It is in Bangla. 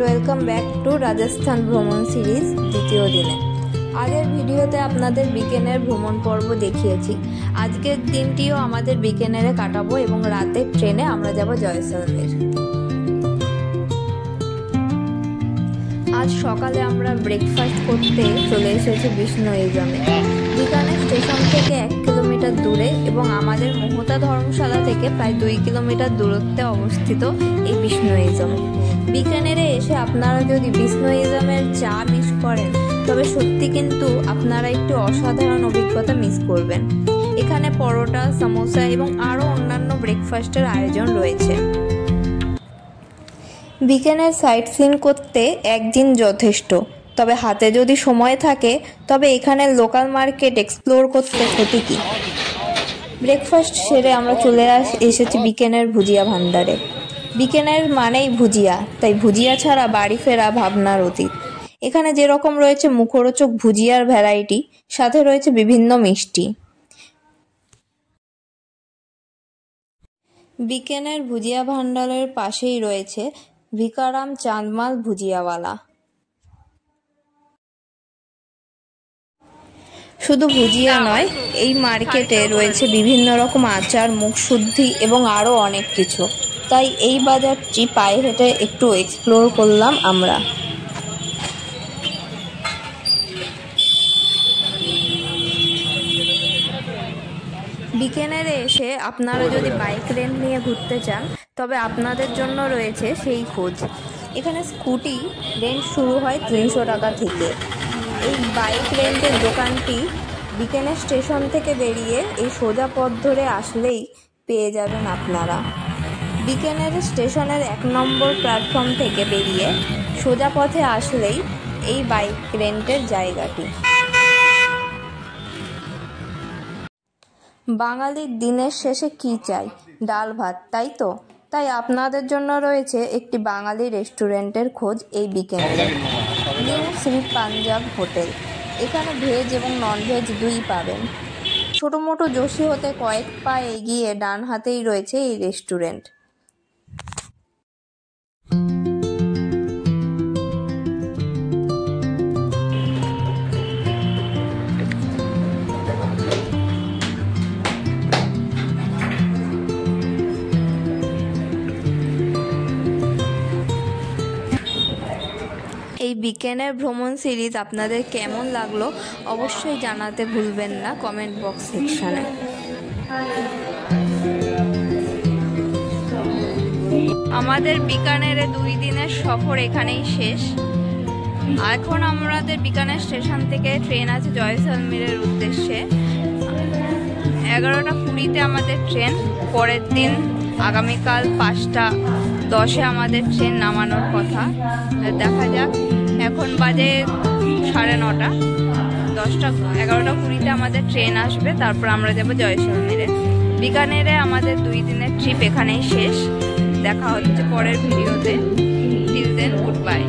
ওয়েলকাম ব্যাক টু রাজস্থান ভ্রমণ সিরিজ দ্বিতীয় দিনে। আগের ভিডিওতে আপনাদের বিকেনের ভ্রমণ পর্ব দেখিয়েছি। আজকের দিনটিও আমাদের বিকেনেরে কাটাবো এবং রাতের ট্রেনে আমরা যাব জয়সলমের। আজ সকালে আমরা ব্রেকফাস্ট করতে চলে এসেছি বিষ্ণুইজমে। বিকানের স্টেশন থেকে 1 কিলোমিটার দূরে এবং আমাদের মোহতা ধর্মশালা থেকে প্রায় 2 কিলোমিটার দূরত্বে অবস্থিত এই বিষ্ণুইজম। বিকানেরে এসে আপনারা যদি বিষ্ণুইজমের চা মিস করেন তবে সত্যি কিন্তু আপনারা একটু অসাধারণ অভিজ্ঞতা মিস করবেন। এখানে পরোটা, সমোসা এবং আরও অন্যান্য ব্রেকফাস্টের আয়োজন রয়েছে। বিকেনের সাইট সিন করতে একদিন যথেষ্ট, তবে হাতে যদি সময় থাকে তবে এখানে লোকাল মার্কেট এক্সপ্লোর করতে ক্ষতি কি। ব্রেকফাস্ট সেরে আমরা চলে এসেছি বিকেনের ভুজিয়া ভান্ডারে। বিকেনের মানেই ভুজিয়া, তাই ভুজিয়া ছাড়া বাড়ি ফেরা ভাবনার অতীত। এখানে যেরকম রয়েছে মুখরোচক ভুজিয়ার ভ্যারাইটি, সাথে রয়েছে বিভিন্ন মিষ্টি। বিকেনের ভুজিয়া ভান্ডারের পাশেই রয়েছে ভিকারাম চাঁদমাল ভুজিয়াওয়ালা। শুধু ভুজিয়া নয়, এই মার্কেটে রয়েছে বিভিন্ন রকম আচার, মুখশুদ্ধি এবং আরও অনেক কিছু। তাই এই বাজারটি পায়ে হেঁটে একটু এক্সপ্লোর করলাম আমরা। বিকেনেরে এসে আপনারা যদি বাইক রেন্ট নিয়ে ঘুরতে চান তবে আপনাদের জন্য রয়েছে সেই খোঁজ। এখানে স্কুটি রেন্ট শুরু হয় 300 টাকা থেকে। এই বাইক রেন্টের দোকানটি বিকেনের স্টেশন থেকে বেরিয়ে এই সোজা পথ ধরে আসলেই পেয়ে যাবেন আপনারা। বিকেনের স্টেশনের 1 নম্বর প্ল্যাটফর্ম থেকে বেরিয়ে সোজা পথে আসলেই এই বাইক রেন্টের জায়গাটি। বাঙালির দিনের শেষে কি চাই? ডাল ভাত, তাই তো? তাই আপনাদের জন্য রয়েছে একটি বাঙালি রেস্টুরেন্টের খোঁজ এই বিকেনেরে, নিউ শ্রী পাঞ্জাব হোটেল। এখানে ভেজ এবং ননভেজ দুই পাবেন। ছোটো মোটো যোশী হতে কয়েক পা এগিয়ে ডান হাতেই রয়েছে এই রেস্টুরেন্ট। এই বিকেনের ভ্রমণ সিরিজ আপনাদের কেমন লাগলো অবশ্যই জানাতে ভুলবেন না কমেন্ট বক্স সেকশানে। আমাদের বিকানেরে 2 দিনের সফর এখানেই শেষ। এখন আমাদের বিকানের স্টেশন থেকে ট্রেন আছে জয়সলমেরের উদ্দেশ্যে। 11টা 20-তে আমাদের ট্রেন। পরের দিন আগামীকাল 5টা 10-এ আমাদের ট্রেন নামানোর কথা। দেখা যাক, এখন বাজে 9:30। 11টা 20-তে আমাদের ট্রেন আসবে, তারপর আমরা যাব জয়সলমেরে। বিকানেরে আমাদের 2 দিনের ট্রিপ এখানেই শেষ। দেখা হচ্ছে পরের ভিডিওতে। Till then, good by.